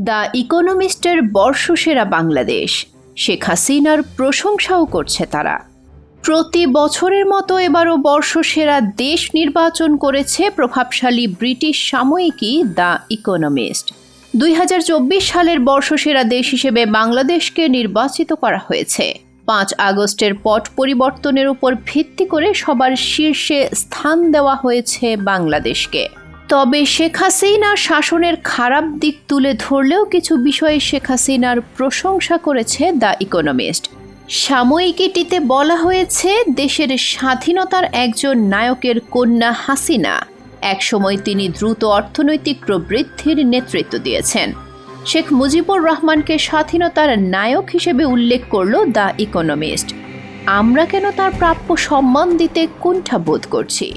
The ইকোনমিস্টের বর্ষসেরা বাংলাদেশ, শেখ হাসিনার প্রশংসাও করছে তারা। প্রতি বছরের মতো এবারও বর্ষসেরা দেশ নির্বাচন করেছে প্রভাবশালী ব্রিটিশ সাময়িকী দ্য ইকোনমিস্ট। 2024 সালের বর্ষসেরা দেশ হিসেবে বাংলাদেশকে নির্বাচিত করা হয়েছে। 5 আগস্টের পট পরিবর্তনের উপর ভিত্তি করে সবার শীর্ষে স্থান দেওয়া হয়েছে বাংলাদেশকে। তবে শেখ হাসিনার শাসনের খারাপ দিক তুলে ধরলেও কিছু বিষয়ে শেখ হাসিনার প্রশংসা করেছে দ্য ইকোনমিস্ট। সাময়িকীটিতে বলা হয়েছে, দেশের স্বাধীনতার একজন নায়কের কন্যা হাসিনা, একসময় তিনি দ্রুত অর্থনৈতিক প্রবৃদ্ধির নেতৃত্ব দিয়েছেন। শেখ মুজিবুর রহমানকে স্বাধীনতার নায়ক হিসেবে উল্লেখ করল দ্য ইকোনমিস্ট। আমরা কেন তার প্রাপ্য সম্মান দিতে কুণ্ঠা বোধ করছি?